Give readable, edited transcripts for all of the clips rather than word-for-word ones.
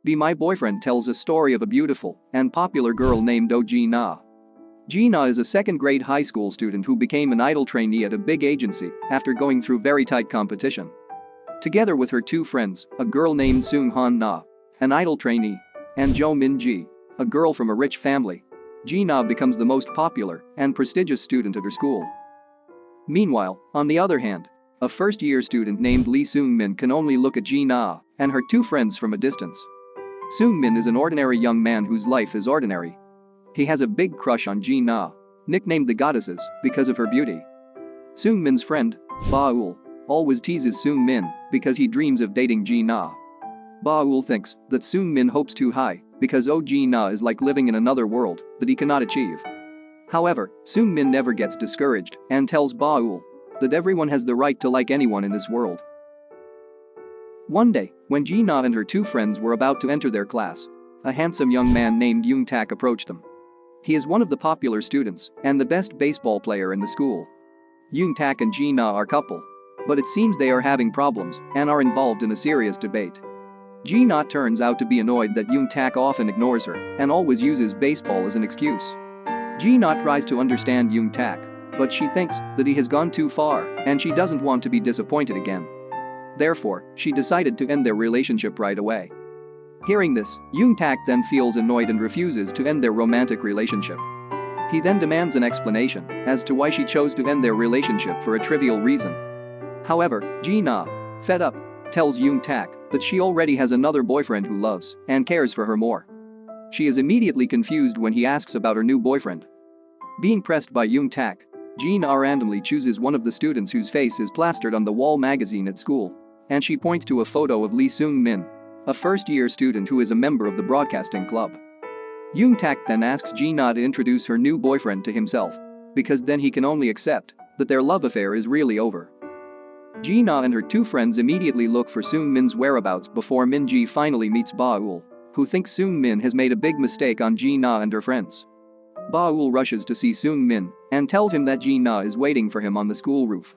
Be My Boyfriend tells a story of a beautiful and popular girl named Jina. Jina is a second-grade high school student who became an idol trainee at a big agency after going through very tight competition. Together with her two friends, a girl named Seunghan Na, an idol trainee, and Jo Min-ji, a girl from a rich family, Jina becomes the most popular and prestigious student at her school. Meanwhile, on the other hand, a first-year student named Lee Seungmin can only look at Jina and her two friends from a distance. Seungmin is an ordinary young man whose life is ordinary. He has a big crush on Jina, nicknamed the Goddesses because of her beauty. Seungmin's friend, Baul, always teases Seungmin because he dreams of dating Jina. Baul thinks that Seungmin hopes too high because Jina is like living in another world that he cannot achieve. However, Seungmin never gets discouraged and tells Baul that everyone has the right to like anyone in this world. One day, when Jina and her two friends were about to enter their class, a handsome young man named Young-tak approached them. He is one of the popular students and the best baseball player in the school. Young-tak and Jina are a couple, but it seems they are having problems and are involved in a serious debate. Jina turns out to be annoyed that Young-tak often ignores her and always uses baseball as an excuse. Jina tries to understand Young-tak, but she thinks that he has gone too far and she doesn't want to be disappointed again. Therefore, she decided to end their relationship right away. Hearing this, Young-tak then feels annoyed and refuses to end their romantic relationship. He then demands an explanation as to why she chose to end their relationship for a trivial reason. However, Jina, fed up, tells Young-tak that she already has another boyfriend who loves and cares for her more. She is immediately confused when he asks about her new boyfriend. Being pressed by Young-tak, Jina randomly chooses one of the students whose face is plastered on the wall magazine at school, and she points to a photo of Lee Seungmin, a first-year student who is a member of the broadcasting club. Young-tak then asks Jina to introduce her new boyfriend to himself, because then he can only accept that their love affair is really over. Jina and her two friends immediately look for Seungmin's whereabouts before Min-ji finally meets Baul, who thinks Seungmin has made a big mistake on Jina and her friends. Baul rushes to see Seungmin and tells him that Jina is waiting for him on the school roof.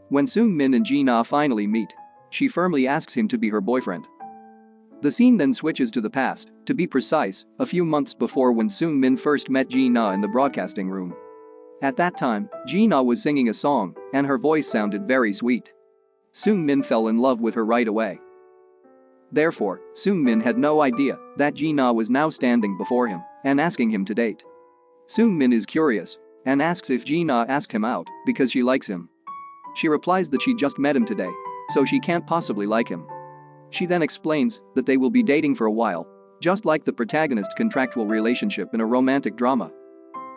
When Seungmin and Jina finally meet, she firmly asks him to be her boyfriend. The scene then switches to the past, to be precise, a few months before when Seungmin first met Jina in the broadcasting room. At that time, Jina was singing a song, and her voice sounded very sweet. Seungmin fell in love with her right away. Therefore, Seungmin had no idea that Jina was now standing before him and asking him to date. Seungmin is curious and asks if Jina asked him out because she likes him. She replies that she just met him today, so she can't possibly like him. She then explains that they will be dating for a while, just like the protagonist's contractual relationship in a romantic drama.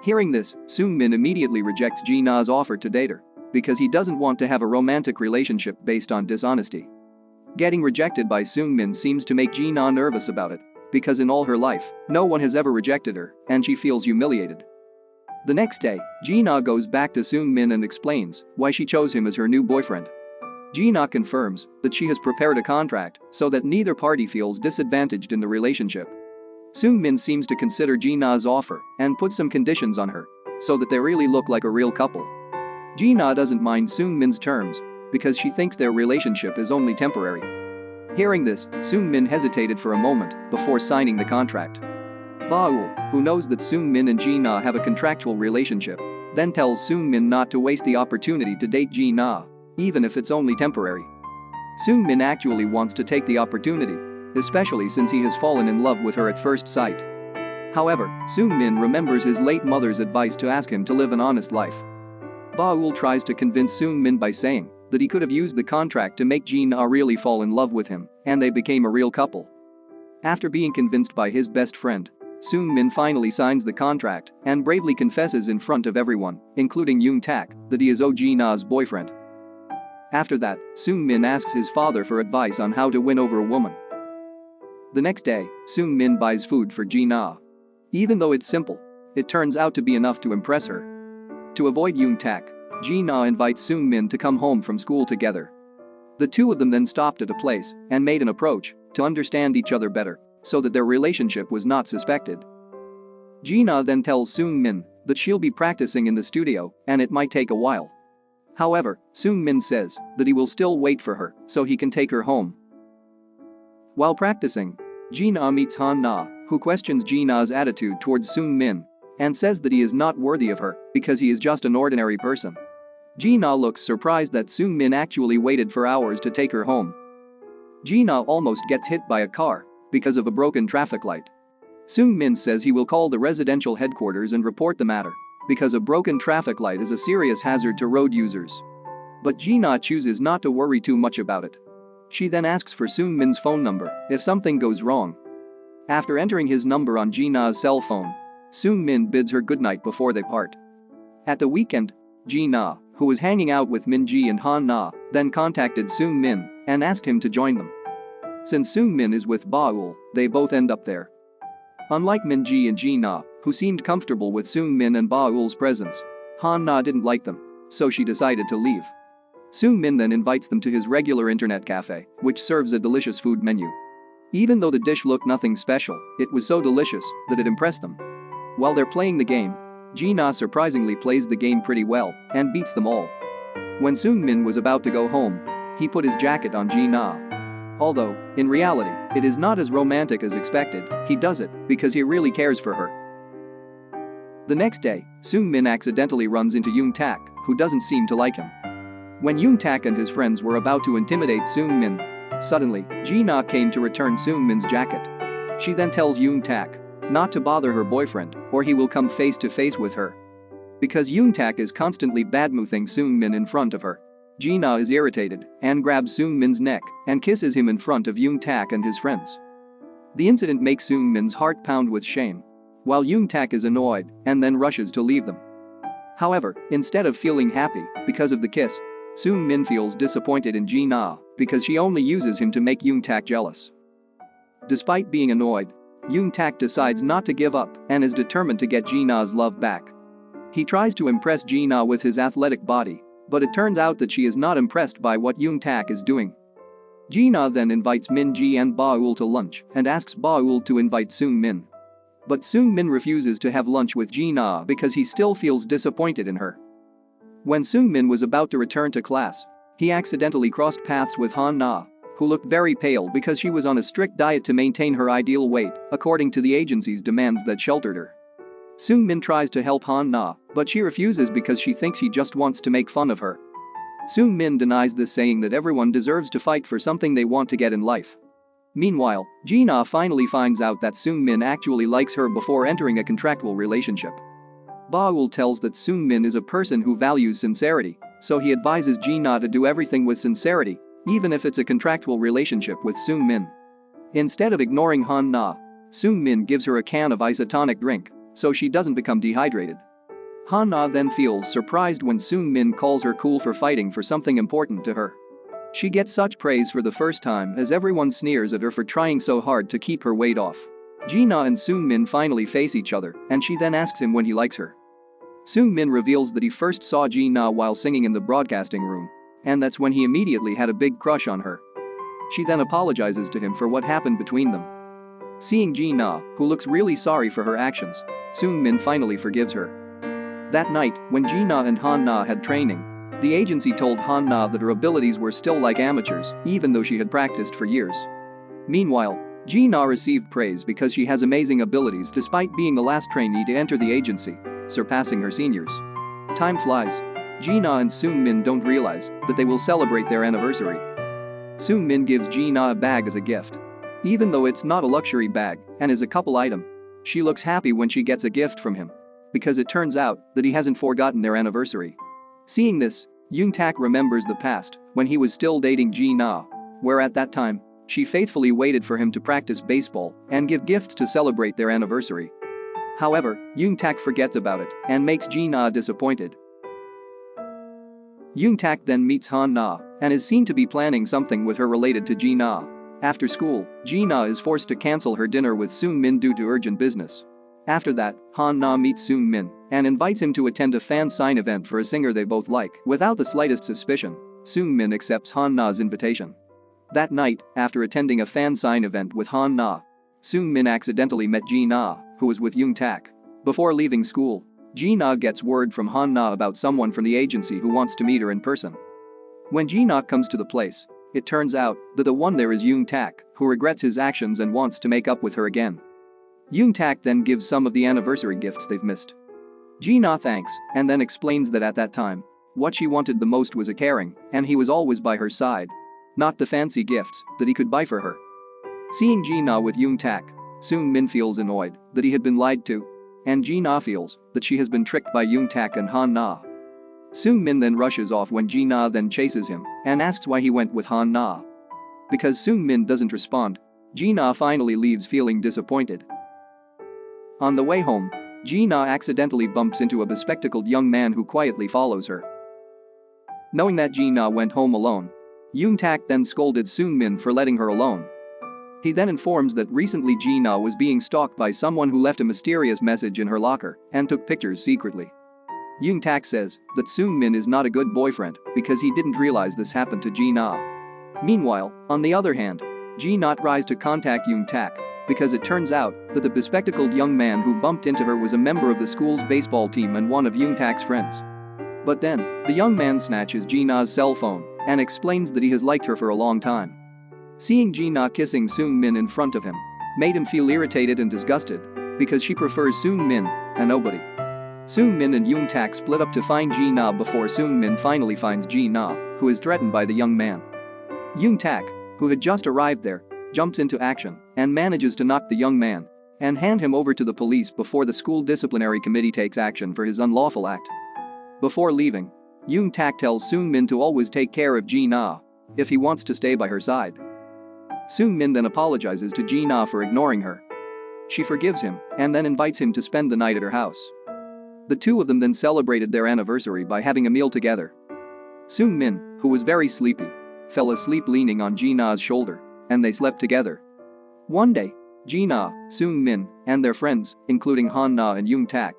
Hearing this, Seungmin immediately rejects Jina's offer to date her because he doesn't want to have a romantic relationship based on dishonesty. Getting rejected by Seungmin seems to make Jina nervous about it because in all her life, no one has ever rejected her and she feels humiliated. The next day, Jina goes back to Seungmin and explains why she chose him as her new boyfriend. Jina confirms that she has prepared a contract so that neither party feels disadvantaged in the relationship. Seungmin seems to consider Jina's offer and put some conditions on her so that they really look like a real couple. Jina doesn't mind Seungmin's terms because she thinks their relationship is only temporary. Hearing this, Seungmin hesitated for a moment before signing the contract. Baul, who knows that Seungmin and Jina have a contractual relationship, then tells Seungmin not to waste the opportunity to date Jina, even if it's only temporary. Seungmin actually wants to take the opportunity, especially since he has fallen in love with her at first sight. However, Seungmin remembers his late mother's advice to ask him to live an honest life. Baul tries to convince Seungmin by saying that he could have used the contract to make Jina really fall in love with him, and they became a real couple. After being convinced by his best friend, Seungmin finally signs the contract and bravely confesses in front of everyone, including Young-tak, that he is Jina's boyfriend. After that, Seungmin asks his father for advice on how to win over a woman. The next day, Seungmin buys food for Jina. Even though it's simple, it turns out to be enough to impress her. To avoid Young-tak, Jina invites Seungmin to come home from school together. The two of them then stopped at a place and made an approach to understand each other better so that their relationship was not suspected. Jina then tells Seungmin that she'll be practicing in the studio and it might take a while. However, Seungmin says that he will still wait for her so he can take her home. While practicing, Jina meets Han Na, who questions Jina's attitude towards Seungmin and says that he is not worthy of her because he is just an ordinary person. Jina looks surprised that Seungmin actually waited for hours to take her home. Jina almost gets hit by a car because of a broken traffic light. Seungmin says he will call the residential headquarters and report the matter because a broken traffic light is a serious hazard to road users. But Jina chooses not to worry too much about it. She then asks for Seungmin's phone number if something goes wrong. After entering his number on Jina's cell phone, Seungmin bids her goodnight before they part. At the weekend, Jina, who was hanging out with Minji and Han Na, then contacted Seungmin and asked him to join them. Since Seungmin is with Baul, they both end up there. Unlike Minji and Jina, who seemed comfortable with Seungmin and Baul's presence, Han Na didn't like them, so she decided to leave. Seungmin then invites them to his regular internet cafe, which serves a delicious food menu. Even though the dish looked nothing special, it was so delicious that it impressed them. While they're playing the game, Jina surprisingly plays the game pretty well and beats them all. When Seungmin was about to go home, he put his jacket on Jina. Although, in reality, it is not as romantic as expected, he does it because he really cares for her. The next day, Seungmin accidentally runs into Yoon-tak, who doesn't seem to like him. When Yoon-tak and his friends were about to intimidate Seungmin, suddenly, Jina came to return Seungmin's jacket. She then tells Yoon-tak not to bother her boyfriend or he will come face to face with her. Because Yoon-tak is constantly badmouthing Seungmin in front of her, Jina is irritated and grabs Seungmin's neck and kisses him in front of Yoon-tak and his friends. The incident makes Seungmin's heart pound with shame, while Yoon-tak is annoyed and then rushes to leave them. However, instead of feeling happy because of the kiss, Seungmin feels disappointed in Jina because she only uses him to make Yoon-tak jealous. Despite being annoyed, Yoon-tak decides not to give up and is determined to get Jina's love back. He tries to impress Jina with his athletic body, but it turns out that she is not impressed by what Yoon-tak is doing. Jina then invites Minji and Baul to lunch and asks Baul to invite Seungmin. But Seungmin refuses to have lunch with Jina because he still feels disappointed in her. When Seungmin was about to return to class, he accidentally crossed paths with Han Na, who looked very pale because she was on a strict diet to maintain her ideal weight, according to the agency's demands that sheltered her. Seungmin tries to help Han Na, but she refuses because she thinks he just wants to make fun of her. Seungmin denies this, saying that everyone deserves to fight for something they want to get in life. Meanwhile, Jina finally finds out that Seungmin actually likes her before entering a contractual relationship. Baul tells that Seungmin is a person who values sincerity, so he advises Jina to do everything with sincerity, even if it's a contractual relationship with Seungmin. Instead of ignoring Han Na, Seungmin gives her a can of isotonic drink so she doesn't become dehydrated. Han Na then feels surprised when Seungmin calls her cool for fighting for something important to her. She gets such praise for the first time as everyone sneers at her for trying so hard to keep her weight off. Jina and Seungmin finally face each other and she then asks him when he likes her. Seungmin reveals that he first saw Jina while singing in the broadcasting room, and that's when he immediately had a big crush on her. She then apologizes to him for what happened between them. Seeing Jina, who looks really sorry for her actions, Seungmin finally forgives her. That night, when Jina and Han Na had training, the agency told Han Na that her abilities were still like amateurs, even though she had practiced for years. Meanwhile, Jina received praise because she has amazing abilities despite being the last trainee to enter the agency, surpassing her seniors. Time flies. Jina and Seungmin don't realize that they will celebrate their anniversary. Seungmin gives Jina a bag as a gift. Even though it's not a luxury bag and is a couple item, she looks happy when she gets a gift from him, because it turns out that he hasn't forgotten their anniversary. Seeing this, Yoon-tak remembers the past when he was still dating Jina, where at that time, she faithfully waited for him to practice baseball and give gifts to celebrate their anniversary. However, Yoon-tak forgets about it and makes Jina disappointed. Yoon-tak then meets Han Na and is seen to be planning something with her related to Jina. After school, Jina is forced to cancel her dinner with Seungmin due to urgent business. After that, Han Na meets Seungmin and invites him to attend a fan sign event for a singer they both like. Without the slightest suspicion, Seungmin accepts Han Na's invitation. That night, after attending a fan sign event with Han Na, Seungmin accidentally met Jina, who was with Yoon-tak. Before leaving school, Jina gets word from Han Na about someone from the agency who wants to meet her in person. When Jina comes to the place, it turns out that the one there is Yoon-tak, who regrets his actions and wants to make up with her again. Yoon-tak then gives some of the anniversary gifts they've missed. Jina thanks and then explains that at that time, what she wanted the most was a caring, and he was always by her side. Not the fancy gifts that he could buy for her. Seeing Jina with Yoon-tak, Seungmin feels annoyed that he had been lied to, and Jina feels that she has been tricked by Yoon-tak and Han-na. Seungmin then rushes off when Jina then chases him and asks why he went with Han-na. Because Seungmin doesn't respond, Jina finally leaves feeling disappointed. On the way home, Jina accidentally bumps into a bespectacled young man who quietly follows her. Knowing that Jina went home alone, Yoon-tak then scolded Seungmin for letting her alone. He then informs that recently Jina was being stalked by someone who left a mysterious message in her locker and took pictures secretly. Yoon-tak says that Seungmin is not a good boyfriend because he didn't realize this happened to Jina. Meanwhile, on the other hand, Jina tries to contact Yoon-tak because it turns out that the bespectacled young man who bumped into her was a member of the school's baseball team and one of Yoon-tak's friends. But then, the young man snatches Jina's cell phone and explains that he has liked her for a long time. Seeing Jina kissing Seungmin in front of him made him feel irritated and disgusted because she prefers Seungmin and nobody. Seungmin and Yoon-tak split up to find Jina before Seungmin finally finds Jina, who is threatened by the young man. Yoon-tak, who had just arrived there, jumps into action and manages to knock the young man and hand him over to the police before the school disciplinary committee takes action for his unlawful act. Before leaving, Yoon-tak tells Seungmin to always take care of Jina if he wants to stay by her side. Seungmin then apologizes to Jina for ignoring her. She forgives him and then invites him to spend the night at her house. The two of them then celebrated their anniversary by having a meal together. Seungmin, who was very sleepy, fell asleep leaning on Jina's shoulder, and they slept together. One day, Jina, Seungmin, and their friends, including Han-na and Yoon-tak,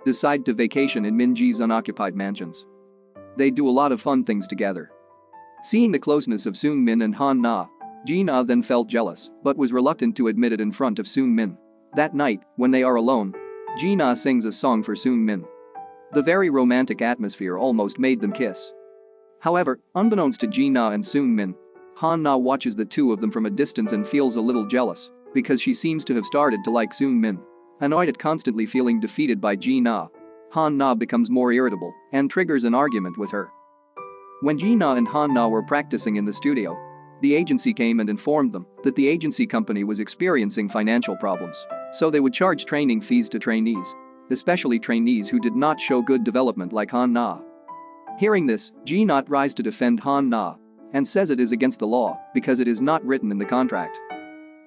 decide to vacation in Minji's unoccupied mansions. They do a lot of fun things together. Seeing the closeness of Seungmin and Han-na, Jina then felt jealous but was reluctant to admit it in front of Seungmin. That night, when they are alone, Jina sings a song for Seungmin. The very romantic atmosphere almost made them kiss. However, unbeknownst to Jina and Seungmin, Han-na watches the two of them from a distance and feels a little jealous because she seems to have started to like Seungmin. Annoyed at constantly feeling defeated by Jina, Han-na becomes more irritable and triggers an argument with her. When Jina and Han-na were practicing in the studio, the agency came and informed them that the agency company was experiencing financial problems, so they would charge training fees to trainees, especially trainees who did not show good development like Han-na. Hearing this, Jina tries to defend Han-na and says it is against the law because it is not written in the contract.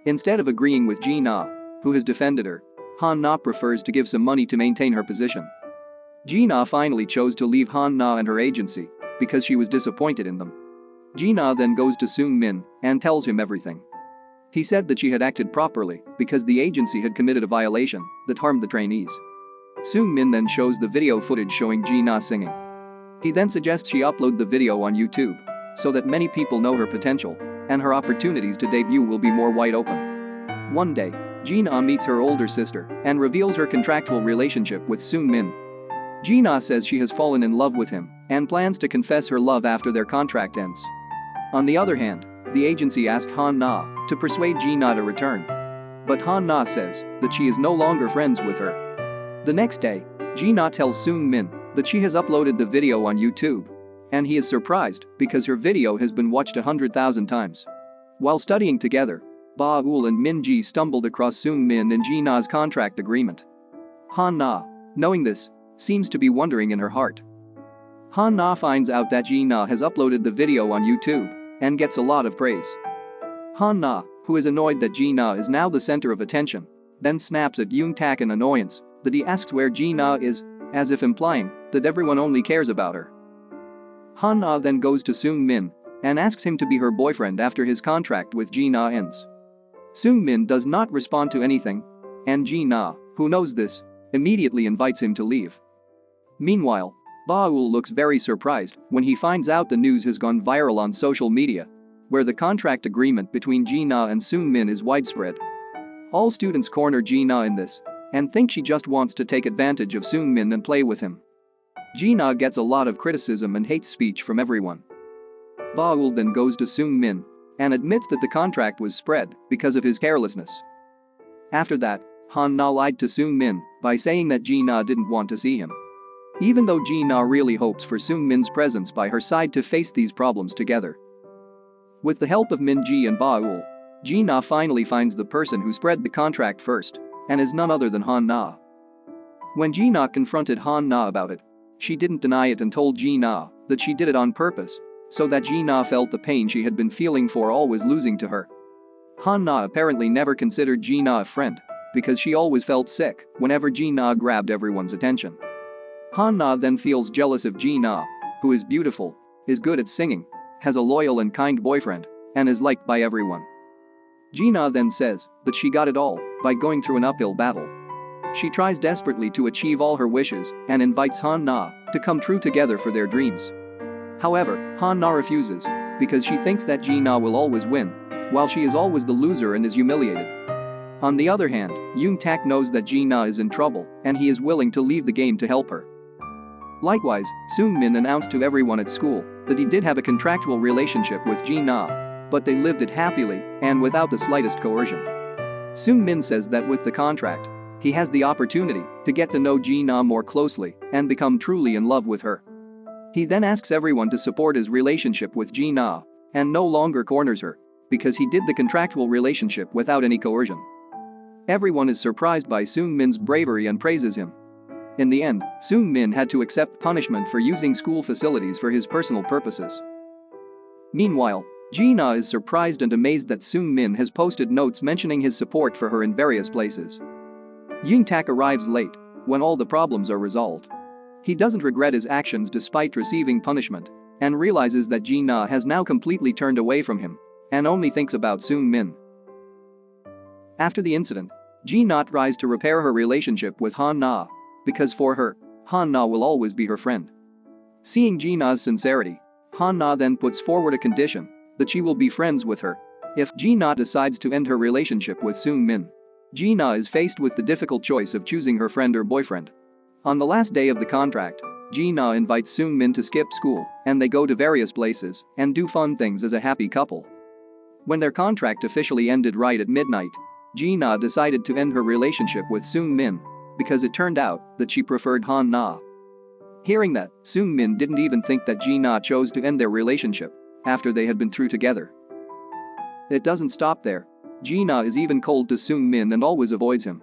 Instead of agreeing with Jina, who has defended her, Han-na prefers to give some money to maintain her position. Jina finally chose to leave Han-na and her agency because she was disappointed in them. Jina then goes to Seungmin and tells him everything. He said that she had acted properly because the agency had committed a violation that harmed the trainees. Seungmin then shows the video footage showing Jina singing. He then suggests she upload the video on YouTube so that many people know her potential and her opportunities to debut will be more wide open. One day, Jina meets her older sister and reveals her contractual relationship with Seungmin. Jina says she has fallen in love with him and plans to confess her love after their contract ends. On the other hand, the agency asked Han-na to persuade Jina to return. But Han-na says that she is no longer friends with her. The next day, Jina tells Seungmin that she has uploaded the video on YouTube. And he is surprised because her video has been watched 100,000 times. While studying together, Ba-ul and Min-ji stumbled across Seungmin and Jina's contract agreement. Han-na, knowing this, seems to be wondering in her heart. Han-na finds out that Jina has uploaded the video on YouTube and gets a lot of praise. Han-na, who is annoyed that Jina is now the center of attention, then snaps at Yoon-tak in annoyance that he asks where Jina is, as if implying that everyone only cares about her. Han-na then goes to Seungmin and asks him to be her boyfriend after his contract with Jina ends. Seungmin does not respond to anything, and Jina, who knows this, immediately invites him to leave. Meanwhile, Ba-ul looks very surprised when he finds out the news has gone viral on social media, where the contract agreement between Jina and Seungmin is widespread. All students corner Jina in this and think she just wants to take advantage of Seungmin and play with him. Jina gets a lot of criticism and hate speech from everyone. Ba-ul then goes to Seungmin and admits that the contract was spread because of his carelessness. After that, Han-na lied to Seungmin by saying that Jina didn't want to see him. Even though Jina really hopes for Seungmin's presence by her side to face these problems together. With the help of Min-ji and Ba-ul, Jina finally finds the person who spread the contract first, and is none other than Han-na. When Jina confronted Han-na about it, she didn't deny it and told Jina that she did it on purpose, so that Jina felt the pain she had been feeling for always losing to her. Han-na apparently never considered Jina a friend, because she always felt sick whenever Jina grabbed everyone's attention. Han-na then feels jealous of Jina, who is beautiful, is good at singing, has a loyal and kind boyfriend, and is liked by everyone. Jina then says that she got it all by going through an uphill battle. She tries desperately to achieve all her wishes and invites Han-na to come true together for their dreams. However, Han-na refuses because she thinks that Jina will always win, while she is always the loser and is humiliated. On the other hand, Yoon-tak knows that Jina is in trouble and he is willing to leave the game to help her. Likewise, Seungmin announced to everyone at school that he did have a contractual relationship with Jina, but they lived it happily and without the slightest coercion. Seungmin says that with the contract, he has the opportunity to get to know Jina more closely and become truly in love with her. He then asks everyone to support his relationship with Jina and no longer corners her because he did the contractual relationship without any coercion. Everyone is surprised by Seungmin's bravery and praises him. In the end, Seungmin had to accept punishment for using school facilities for his personal purposes. Meanwhile, Jina is surprised and amazed that Seungmin has posted notes mentioning his support for her in various places. Yoon-tak arrives late when all the problems are resolved. He doesn't regret his actions despite receiving punishment and realizes that Jina has now completely turned away from him and only thinks about Seungmin. After the incident, Jina tries to repair her relationship with Han-na because for her, Han-na will always be her friend. Seeing Jina's sincerity, Han-na then puts forward a condition that she will be friends with her if Jina decides to end her relationship with Seungmin. Jina is faced with the difficult choice of choosing her friend or boyfriend. On the last day of the contract, Jina invites Seungmin to skip school and they go to various places and do fun things as a happy couple. When their contract officially ended right at midnight, Jina decided to end her relationship with Seungmin because it turned out that she preferred Han-na. Hearing that, Seungmin didn't even think that Jina chose to end their relationship after they had been through together. It doesn't stop there. Jina is even cold to Seungmin and always avoids him.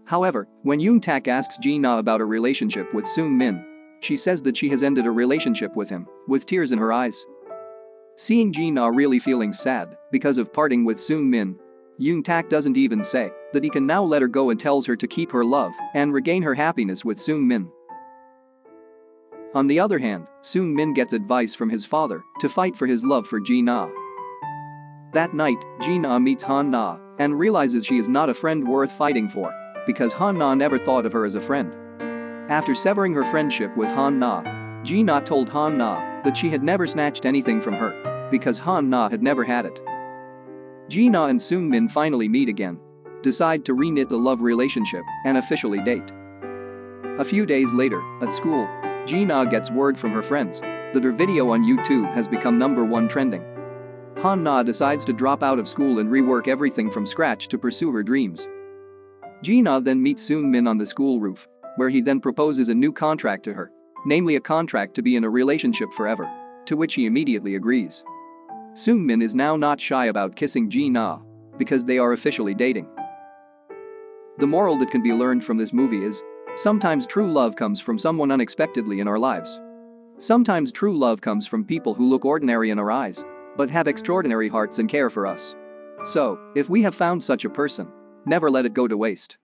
However, when Yoon-tak asks Jina about her relationship with Seungmin, she says that she has ended a relationship with him, with tears in her eyes. Seeing Jina really feeling sad because of parting with Seungmin, Yoon-tak doesn't even say that he can now let her go and tells her to keep her love and regain her happiness with Seungmin. On the other hand, Seungmin gets advice from his father to fight for his love for Jina. That night, Jina meets Han-na and realizes she is not a friend worth fighting for because Han-na never thought of her as a friend. After severing her friendship with Han-na, Jina told Han-na that she had never snatched anything from her because Han-na had never had it. Jina and Seungmin finally meet again, decide to reknit the love relationship and officially date. A few days later, at school, Jina gets word from her friends that her video on YouTube has become #1 trending. Han-na decides to drop out of school and rework everything from scratch to pursue her dreams. Jina then meets Seungmin on the school roof, where he then proposes a new contract to her, namely a contract to be in a relationship forever, to which he immediately agrees. Seungmin is now not shy about kissing Jina because they are officially dating. The moral that can be learned from this movie is, sometimes true love comes from someone unexpectedly in our lives. Sometimes true love comes from people who look ordinary in our eyes, but have extraordinary hearts and care for us. So, if we have found such a person, never let it go to waste.